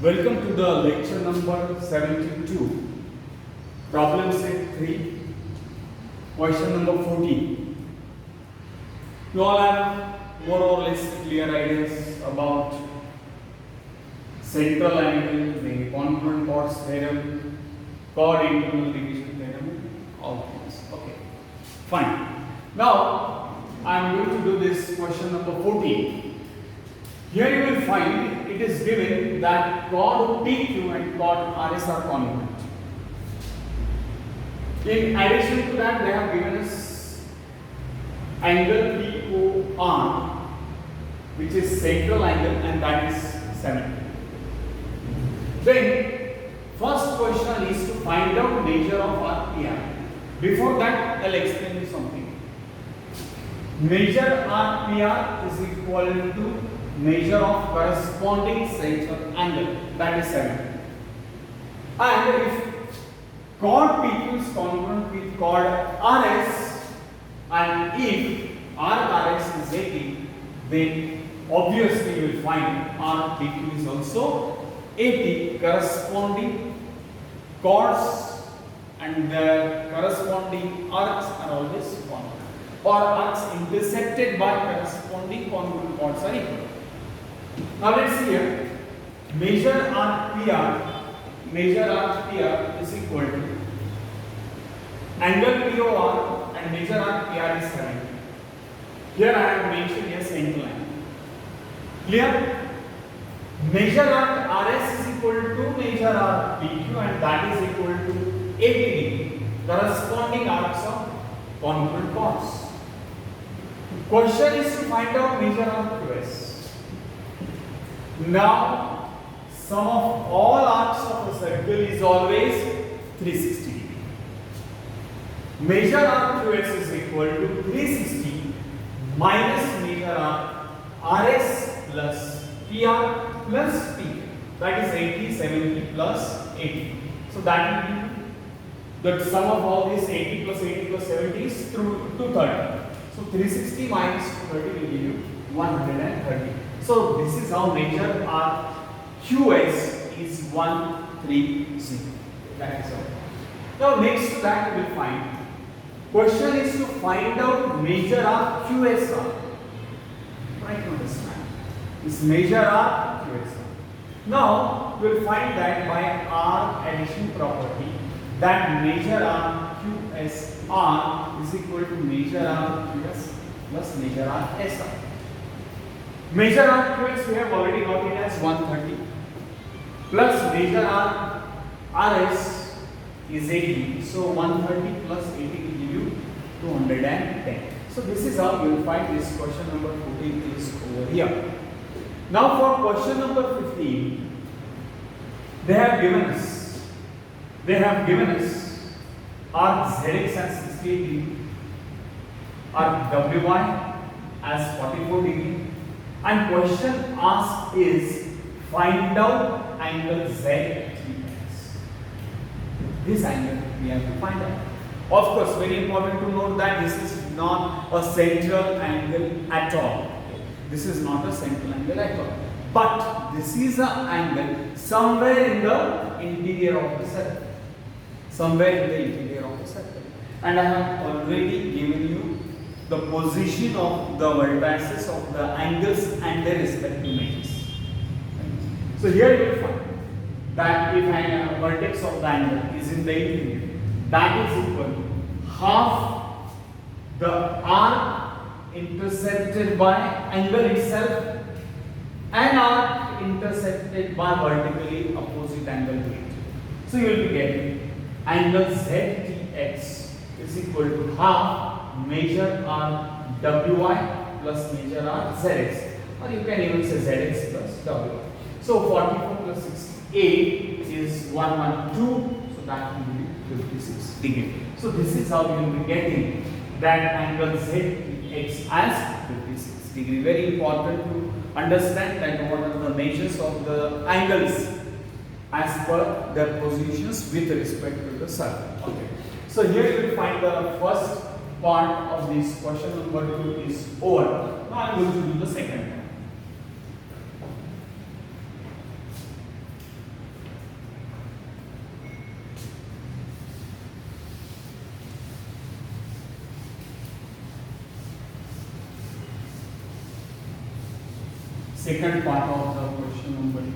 Welcome to the lecture number 72, problem set 3, question number 14. You all have more or less clear ideas about central angle, the congruent chords theorem, chord internal division theorem, all things. Okay, fine. Now I am going to do this question number 14. Here you will find it is given that chord PQ and chord RS are congruent. In addition to that, they have given us angle POR, which is central angle, and that is 70. Then, first question is to find out measure of RPR. Before that, I'll explain you something. Measure RPR is equal to measure of corresponding central angle, that is 70. And if chord PQ is congruent with chord RS, and if RRS is 80, then obviously you will find RPQ is also 80. Corresponding chords and the corresponding arcs are always congruent, or arcs intersected by corresponding congruent chords are equal. Now let's see here. Measure RPR is equal to angle POR and measure RPR is 70. Here I have mentioned a central angle. Clear? Measure RS is equal to measure RPQ, and that is equal to 80 degree. Corresponding arcs of congruent chords. Question is to find out measure RQS. Now, sum of all arcs of a circle is always 360 degree. Measure RQS is equal to 360 minus measure RS plus PR plus P. That is 80, 70 plus 80. So that will be the sum of all these 80 plus 80 plus 70 is through 230. So 360 minus 230 will give you 130. So this is how measure RQS is 130. That is all. Now next to that we will find. Question is to find out measure RQSR. Try to understand. This measure RQSR. Now we will find that by R addition property that measure RQSR is equal to measure RQS plus measure RSR. Measure RQS we have already got it as 130 plus measure RS is 80. So 130 plus 80 will give you 210. So this is how you will find this question number 14 is over here. Now for question number 15, they have given us our ZX as 68 degree, our WY as 44 degree, and question asked is find out angle ZTX. This angle we have to find out. Of course, very important to note that this is not a central angle at all. This is not a central angle at all. But this is an angle somewhere in the interior of the circle. Somewhere in the interior of the circle. And I have already given you the position of the vertices of the angles and their respective measures. So here you will find that if a vertex of the angle is in the interior, that is equal to half the arc intersected by angle itself and arc intersected by vertically opposite angle to it. So you will be getting angle ZTX is equal to half measure RWY plus measure RZX, or you can even say ZX plus WY. So 44 plus 68 is 112, so that will be 56 degree. So this is how you will be getting that angle ZTX as 56 degree. Very important to understand that what are the measures of the angles as per their positions with respect to the circle. Okay. So here you will find the first part of this question number 2 is over. Now I am going to do the second one. second part of the question number 15.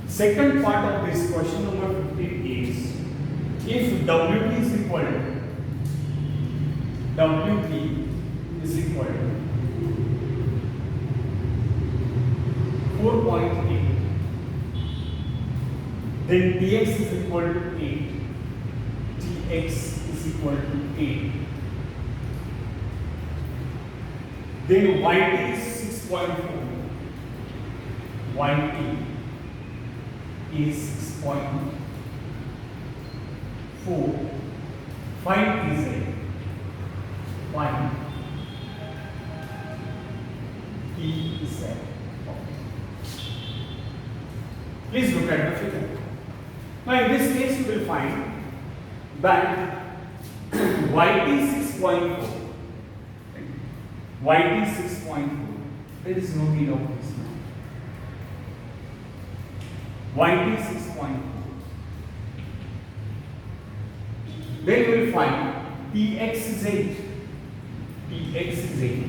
Second part of this question number 15 is, if WT is equal to 4.8, then Tx is equal to 8, Tx is equal to 8, then Yt is 6.4, Yt is 6.4. Find Tz. Find Tz. Please look at the figure. Now in this case you will find that Yt 6.4. Yt 6.4. There is no need of this now. Yt 6.4. Then you will find Tx is 8. Tx is 8.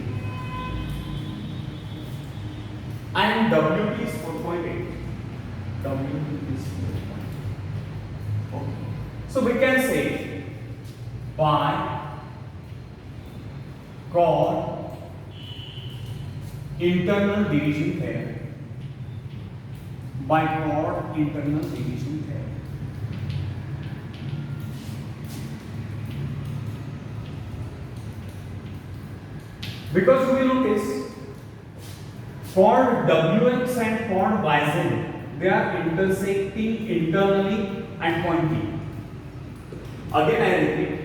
And Wt is 4.8. Wt is 4.8. Okay. So we can say by chord internal division theorem. By chord internal division theorem. Because we notice chord Wx and chord Yz, they are intersecting internally and pointing. Again I repeat,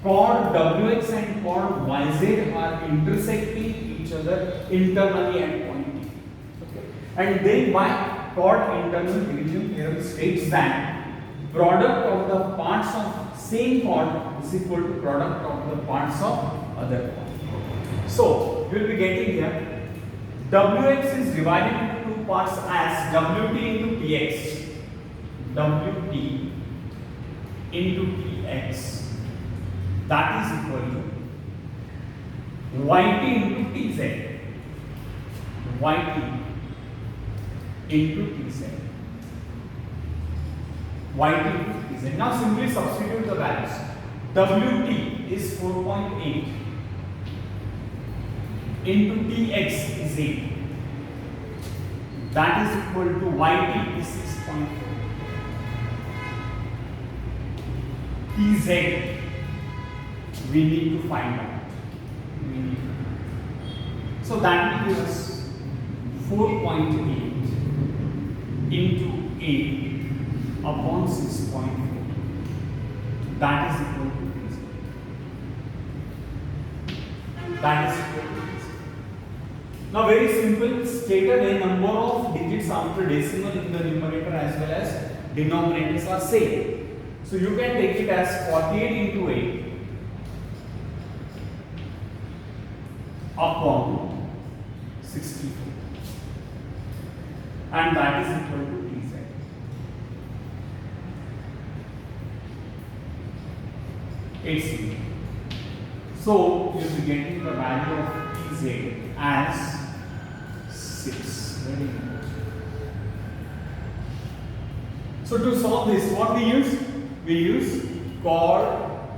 chord Wx and chord Yz are intersecting each other internally and pointing. Okay. And then by chord internal division theorem states that product of the parts of same chord is equal to product of the parts of other chord. So you will be getting here Wx is divided into two parts as Wt into Tx. Wt into Tx, that is equal to Yt into Tz. Yt into Tz. Yt into Tz. Now simply substitute the values. Wt is 4.8 into Tx is 8. That is equal to Yt is 6.4. Tz we need to find out. So that will give us 4.8 into 8 upon 6.4. That is equal to Tz. That is equal to Tz. Now very simple, stated a number of digits after decimal in the numerator as well as denominators are same. So you can take it as 48 into 8 upon 64, and that is equal to Tz. It's simple. So you will be getting the value of Tz as 6. Very important. So to solve this, what we use? We use chord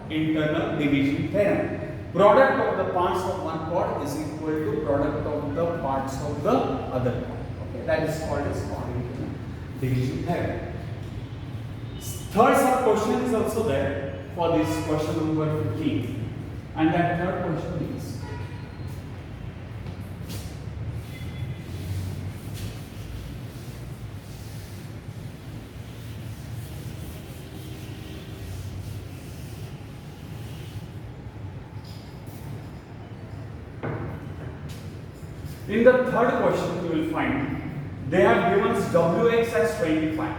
internal division theorem. Product of the parts of one chord is equal to product of the parts of the other chord. Okay, that is called as chord internal division theorem. Third sub question is also there for this question number 15, and that third question is, In the third question, you will find they have given us Wx as 25.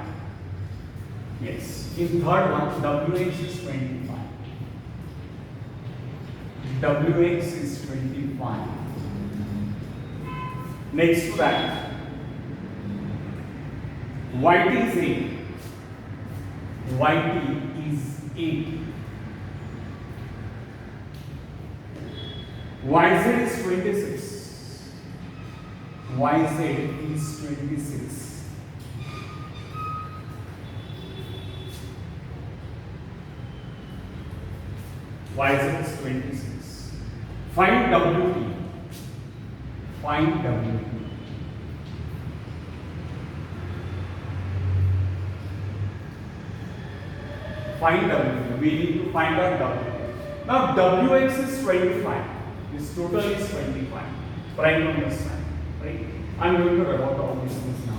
Yes, in third one, Wx is 25. Wx is 25. Next to that, Yt is 8. Yt is 8. Yz is 26. Yz is 26. Yz is 26. Find Wt. Find Wt. Find Wt. We need to find out Wt. Now Wx is 25. This total is 25. Try to understand. Right? I'm going to write out all these things now.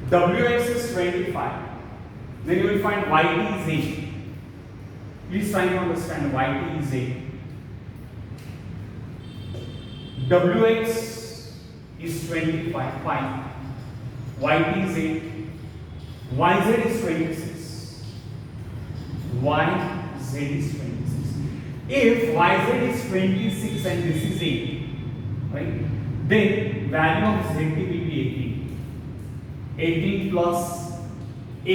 Wx is 25. Then you will find Yt is 8. Please try to understand Yt is 8. Wx is 25. Fine. Yt is 8. Yz is 26. Yz is 26. If Yz is 26 and this is 8, right? Then value of Zt will be 18. 18 plus 8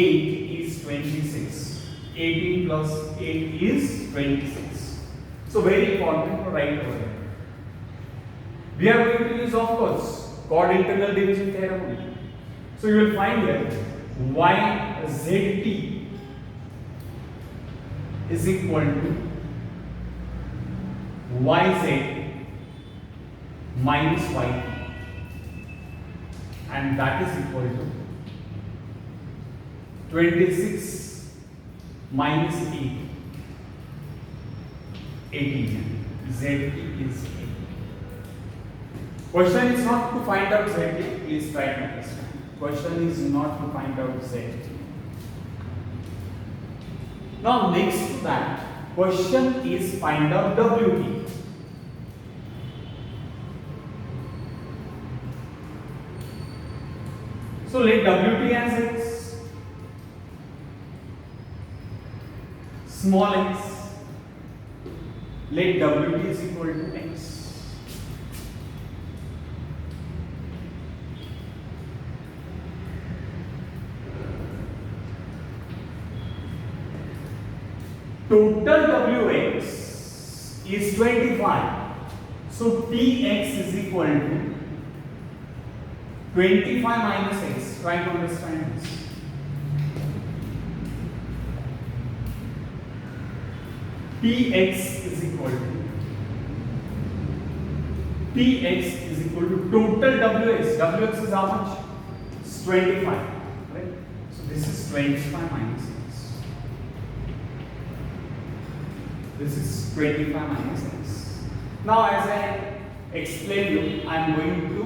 is 26. 18 plus 8 is 26. So very important to write over here. We are going to use, of course, chord internal division theorem. So you will find here Yzt is equal to Yz minus Yt, and that is equal to 26 minus 8, 18. Zt is 8. Question is not to find out Zt. Please try to understand. Question is not to find out Zt. Now next to that, question is find out Wt. So let Wt as x, small x, let Wt is equal to x. Total Wx is 25. So Px is equal to 25 minus x. Try to understand this. Px is equal to total Ws. Ws is how much? It's 25. Right? So this is 25 minus x. This is 25 minus x. Now as I explained you, I am going to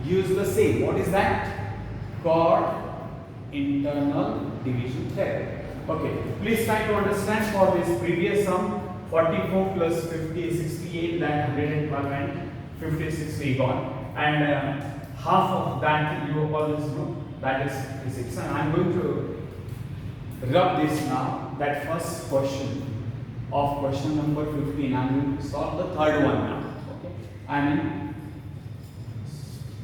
use the same. What is that? Chord internal division theorem. Okay, please try to understand for this previous sum 44 plus 50 is 68, that 112 and 56 we got, and half of that you always know, that is 56, and I am going to rub this now. That first question of question number 15, I am going to solve the third one now. Okay, I am in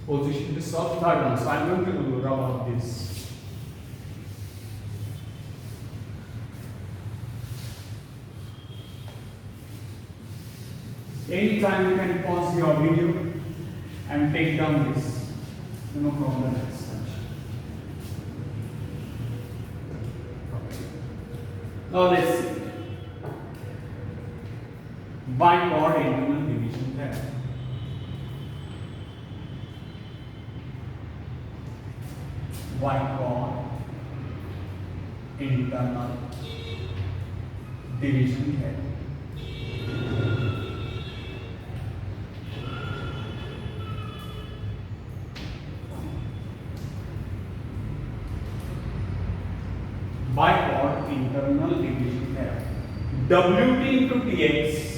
position to solve third one, so I am going to rub out this. Anytime you can pause your video and take down this, no problem. Now let's see. By chord internal division theorem. By chord internal division theorem. internal division theorem. Wt into Tx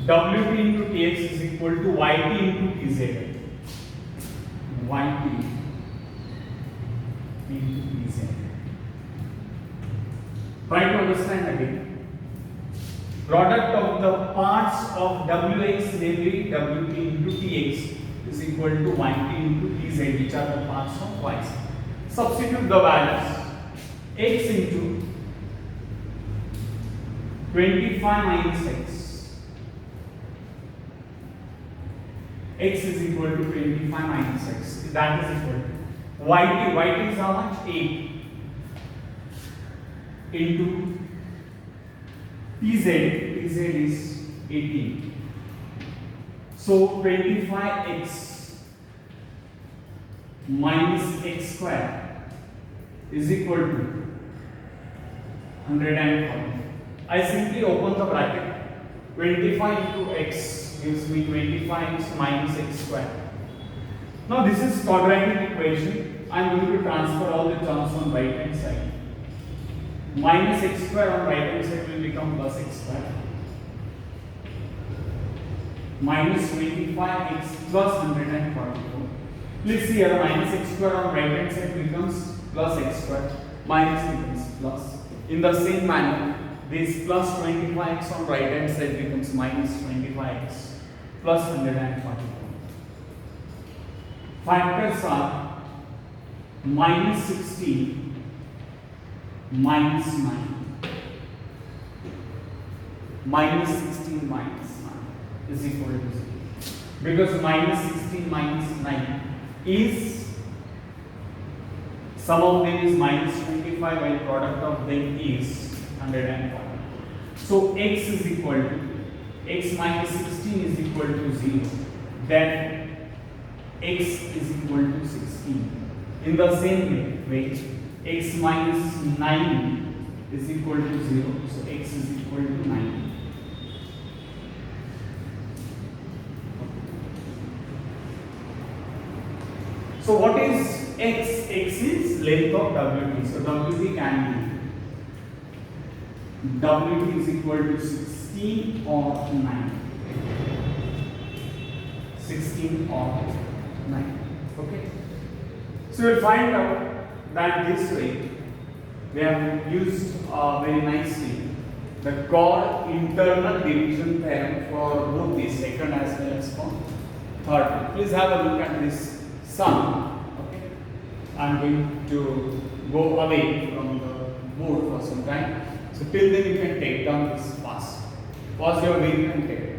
Wt into Tx is equal to Yt into Tz. Yt into Tz. Try to understand again. Product of the parts of Wx, namely Wt into Tx, is equal to Yt into Tz, which are the parts of y. Substitute the values. X into 25 minus x is equal to 25 minus x. That is equal to Yt is how much? 8 into Tz is 18. So 25x minus x square is equal to 140. I simply open the bracket. 25 into x gives me 25x minus x square. Now this is quadratic equation. I am going to transfer all the terms on right hand side. Minus x square on right hand side will become plus x square. Minus 25x plus 144. Please see here, minus x square on right hand side becomes plus x square. Minus becomes plus. In the same manner, this plus 25x on right hand side becomes minus 25x plus 144. Factors are minus 16 minus 9. Minus 16 minus 9 is equal to 0. Because minus 16 minus 9 is, sum of them is minus 25 while product of them is 140. So x is equal to, x minus 16 is equal to 0. Then x is equal to 16. In the same way, x minus 9 is equal to 0. So x is equal to 9. So what is x? X is length of Wt. So Wt can be, Wt is equal to 16 or 9. 16 or 9. Okay. So we'll find out that this way we have used very nicely the chord internal division theorem for both the second as well as for third. Please have a look at this sum. Okay. I'm going to go away from the board for some time. So till then you can take down this fast. Pause your video and take it.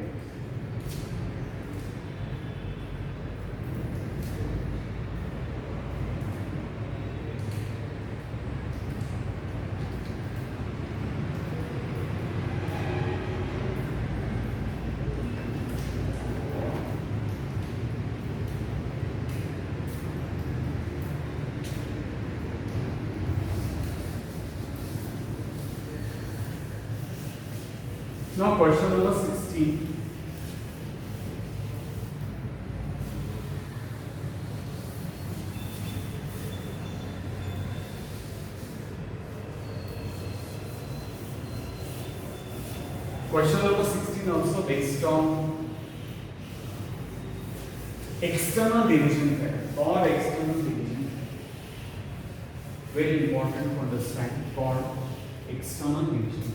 Now question number 16. Question number 16 also based on external division theorem or external division. Very important to understand for external division.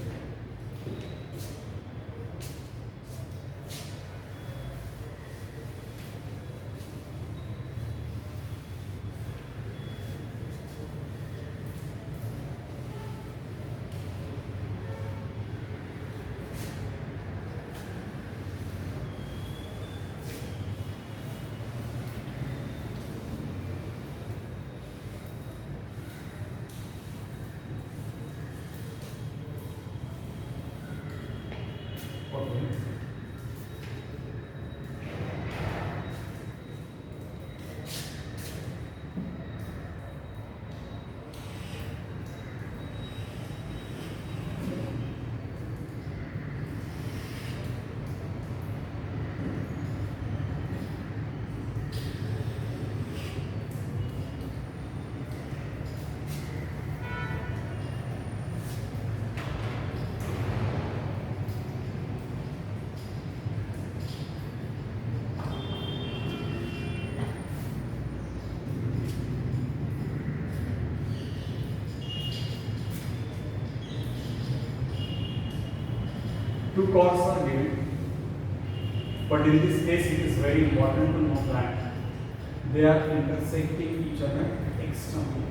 Two chords are given, but in this case it is very important to know that they are intersecting each other externally.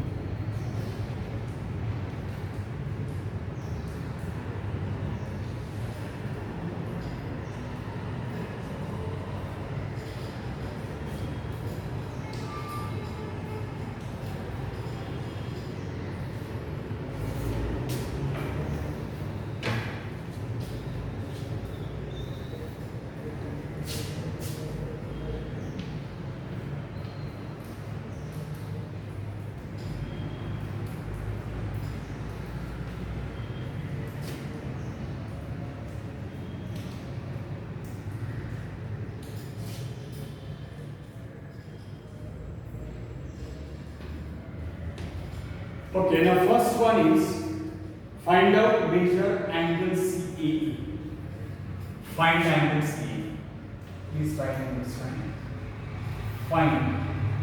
Okay, now first one is find out measure angle CAE. Find angle CAE. Please try to understand. Find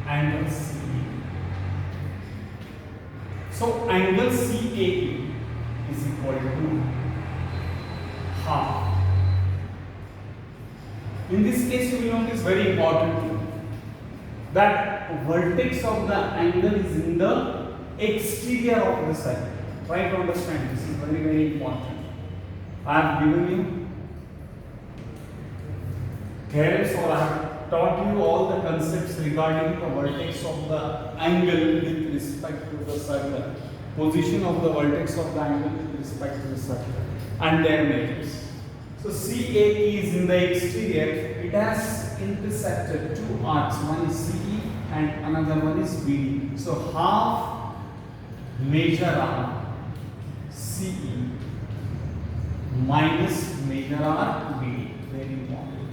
angle CAE. So angle CAE is equal to half. In this case, you will notice very important thing that vertex of the angle is in the exterior of the circle. Try to understand, this is very, very important. I have given you theorems, or I have taught you all the concepts regarding the vertex of the angle with respect to the circle, position of the vertex of the angle with respect to the circle, and their measures. So CAE is in the exterior, it has intersected two arcs, one is CE and another one is BD. So half major arc CE minus major arc BD, very important.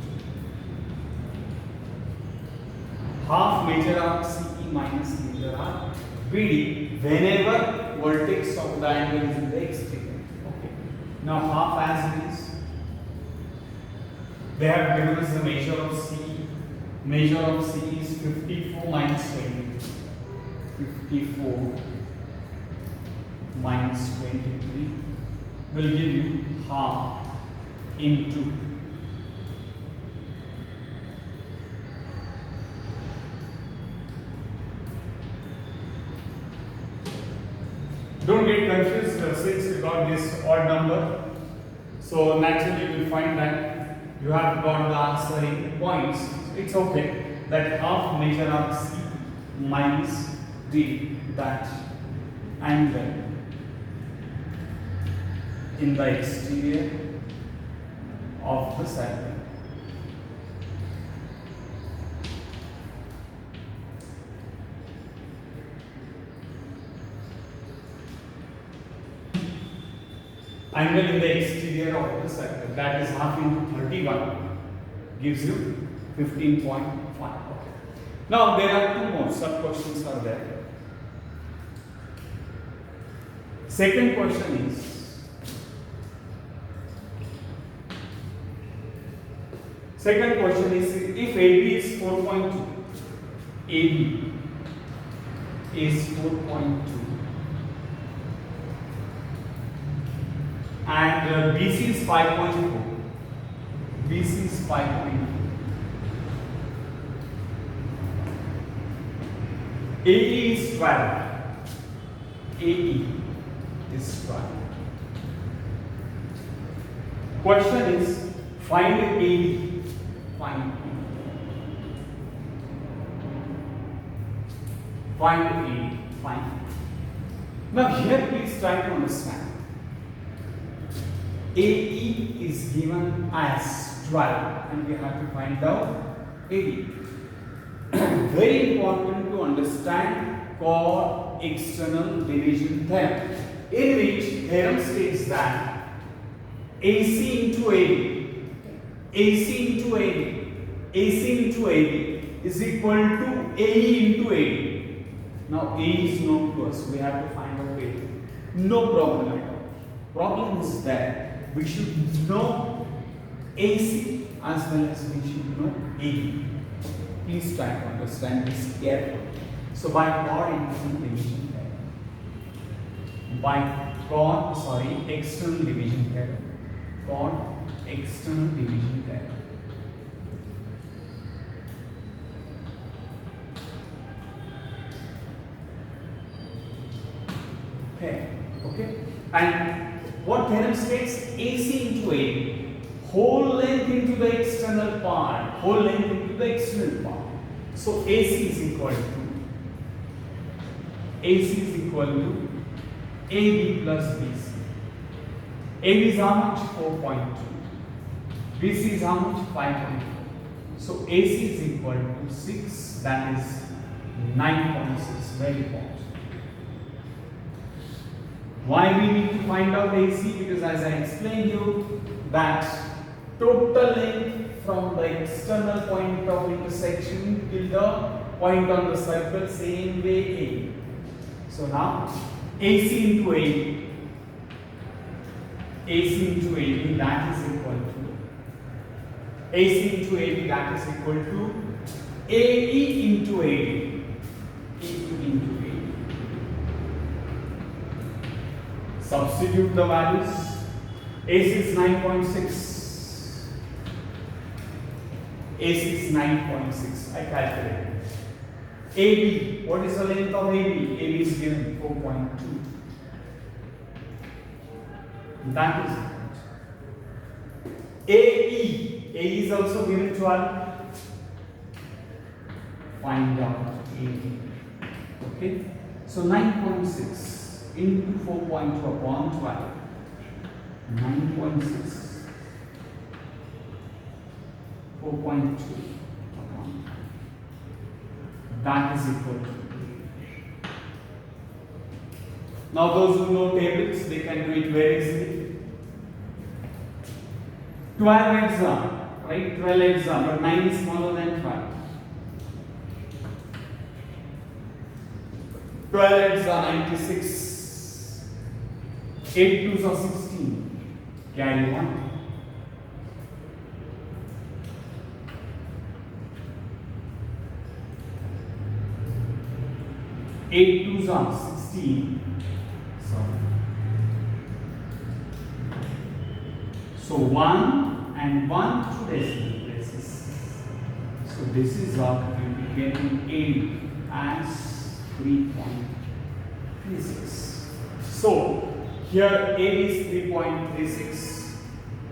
Half major arc CE minus major arc BD whenever vertex of the angle is in the exterior. Okay. Now half as it is. They have given us the measure of CE. Measure of CE is 54 minus 20. 54 minus 23 will give you half into don't get confused since you got this odd number. So naturally you will find that you have got the answer in points. It's okay. That half major arc C minus D, that angle in the exterior of the circle. Angle in the exterior of the circle, that is half into 31, gives you 15.5. Okay. Now there are two more sub questions are there. Second question is, if AB is 4.2, AB is 4.2 and BC is 5.4, BC is 5.4, AE is 12, AE is 12. Question is, find AE, find AE, find. Now here please try to understand. AE is given as 12 and we have to find out AE. Very important to understand chord external division theorem, in which theorem states that AC into AD, AC into AD, AC into AD is equal to AE into AD. Now A is known to us, we have to find out AD. No problem at all. Problem is that we should know AC as well as we should know AD. Please try to understand this carefully. So by chord external division theorem, chord external division theorem, chord external division there. Okay. And what theorem states? AC into A, whole length into the external part, whole length into the external part. So AC is equal to AB plus BC. AB is how much? 4.2. BC is how much? 5.4. So AC is equal to 6, that is 9.6. Very important. Why we need to find out AC? Because as I explained you that total length from the external point of intersection till the point on the circle, same way A. So now AC into AB, that is equal to AC into AB, that is equal to AE into AD. Substitute the values. AC is 9.6. AC is 9.6. I calculated. AB, what is the length of AB? AB is given 4.2. That is it. AE. AE is also given 12. Find out AE. Okay. So 9.6 into 4.2 upon 12. 9.6. 4.2 upon. That is equal to. Now those who know tables, they can do it very easily. 12 hexagon, right? 12 hexagon, but 9 is smaller than 12. 12 hexagon, 96. 8 2s are 16. Carry 1. 8 2s are 16. So 1 and 1 2 decimal places. So this is what we will be getting 8 as 3.36. So here A is 3.36.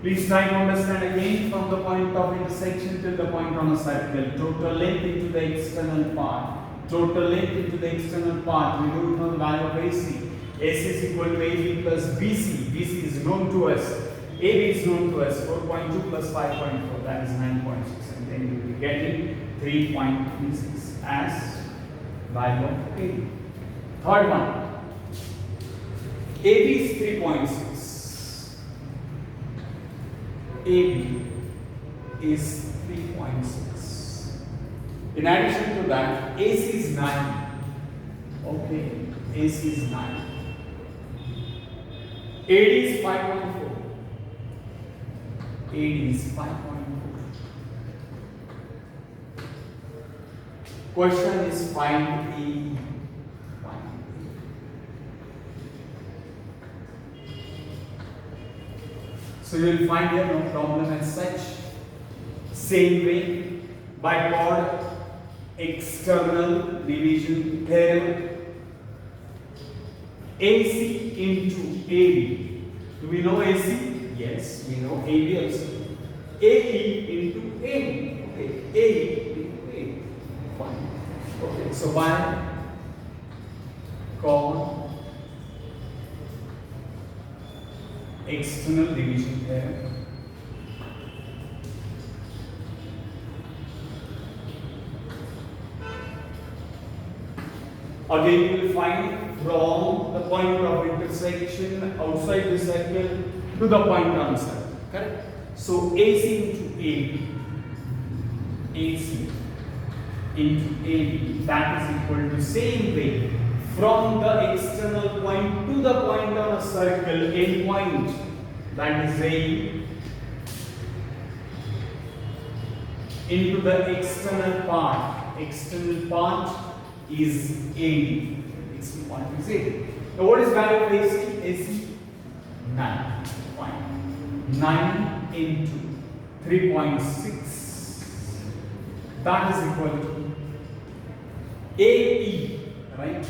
Please try to understand again from the point of intersection till the point on a circle. Total length into the external part. Total length into the external part. We don't know the value of AC. AC is equal to AB plus BC. BC is known to us. AB is known to us. 4.2 plus 5.4, that is 9.6. And then you will be getting 3.36 as value of AB. Third one. AB is 3.6. AB is 3.6. In addition to that, AC is 9. Okay, AC is 9. AD is 5.4. AD is 5.4. Question is find AE. So you will find here no problem as such. Same way, by chord external division theorem, AC into AB. Do we know AC? Yes, we know AB also. AE into AB. Okay, AE into AB. Fine. Okay, so by chord external division theorem, again you will find from the point of intersection outside the circle to the point on circle. Correct? So AC into AB, AC into AB, that is equal to same way from the external point to the point on a circle, end point, that is AE, into the external part. External part is AD. External part is AD. Now what is value of AC? AC 9. Fine. 9 into 3.6, that is equal to AE, right?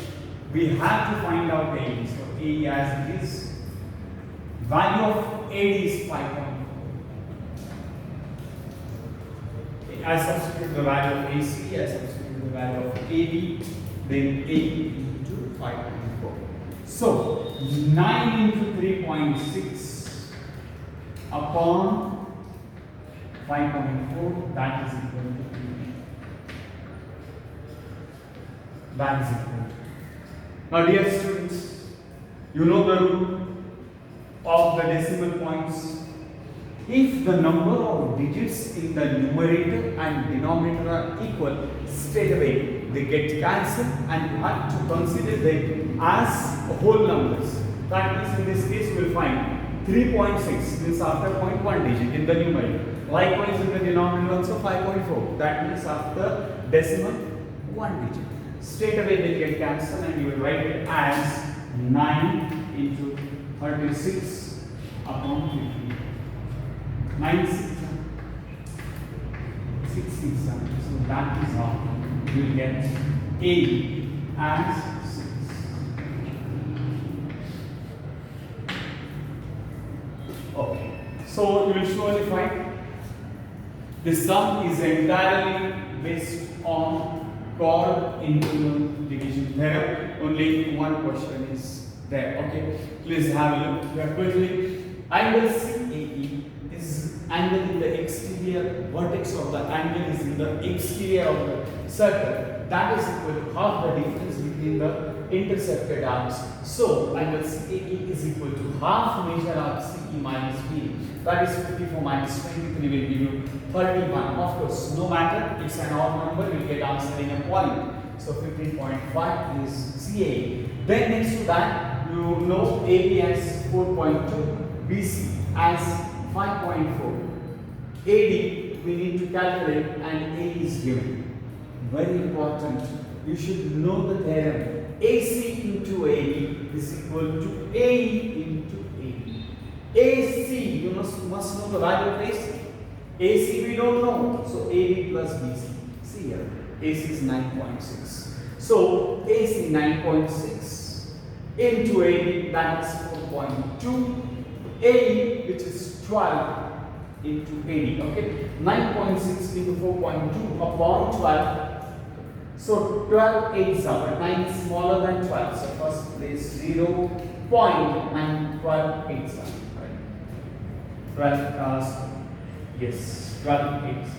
We have to find out AE. So AE as it is, value of AD is 5.4. I substitute the value of AC, I substitute the value of AD, then AE into 5.4. So 9 into 3.6 upon 5.4, that is equal to 3. That is equal to. Now dear students, you know the rule of the decimal points. If the number of digits in the numerator and denominator are equal, straight away they get cancelled and you have to consider them as whole numbers. That means in this case we will find 3.6 means after 0.1 digit in the numerator. Likewise in the denominator also 5.4. That means after decimal 1 digit. Straight away they get cancelled and you will write it as 9 into 36 upon 50. 9 6 6. So that is how you will get A as 6. Okay. So you will surely find the sum is entirely based on chord internal division theorem. Only one question is there. Okay. Please have a look here quickly. Angle CAE is angle in the exterior vertex of the angle is in the exterior of the circle. That is equal to half the difference between the intercepted arcs. So angle CAE is equal to half measure arc CE minus B. That is 54 minus 23 will give you 31. Of course, no matter, it's an odd number, you will get answer in a point. So 15.5 is CA. Then next to that, you know AB as 4.2, BC as 5.4. AD we need to calculate and A is given. Very important. You should know the theorem. AC into AD is equal to AE into AD. AC, you must know the value of AC. AC we don't know. So AD plus BC. See here. AC is 9.6. So AC 9.6 into AD, that is 4.2. AE, which is 12 into AD. Okay. 9.6 into 4.2 upon 12. So 12 8s are 9 is smaller than 12. So first place 0 0.9 12 8s are. 12 yes, 12 8s.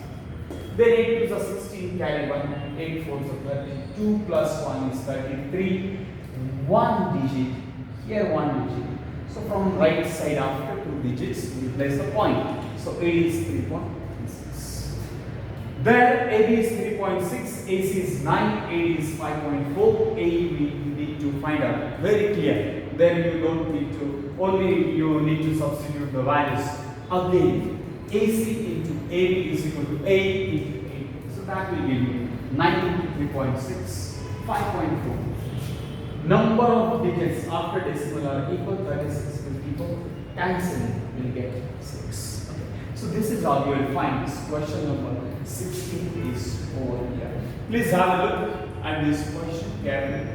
Then 8 to the 16 carry 1, 8 4s are 32 plus 1 is 33. 1 digit, here 1 digit. So from right side after 2 digits, we place a point. So AD is 3.6. There AB is 3.6, AC is 9, AD is 5.4, AE we need to find out. Very clear. Then you don't need to, only you need to substitute the values. Again, AC into AB is equal to A into A. So that will give you 9 into 3.6, 5.4. Number of digits after decimal are equal, 36 will equal, cancelling will get 6. Okay. So this is how you will find this question number 16 is over here. Please have a look at this question carefully.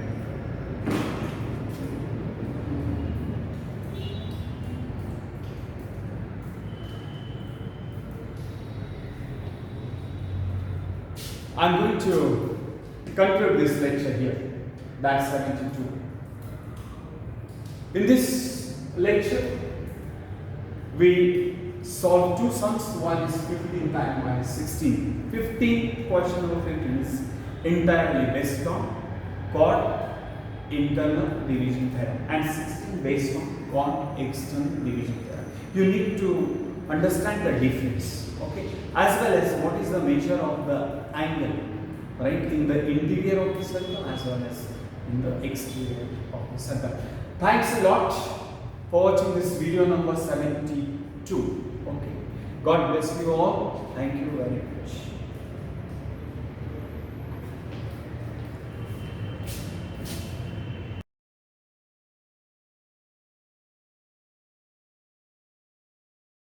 I am going to conclude this lecture here. That's 72. In this lecture, we solve two sums. One is 15 times minus 16. 15, question number 15 is entirely based on chord internal division theorem, and 16 based on chord external division theorem. You need to understand the difference, okay, as well as what is the measure of the angle, right, in the interior of the circle as well as in the exterior of the circle. Thanks a lot for watching this video number 72. Okay. God bless you all. Thank you very much.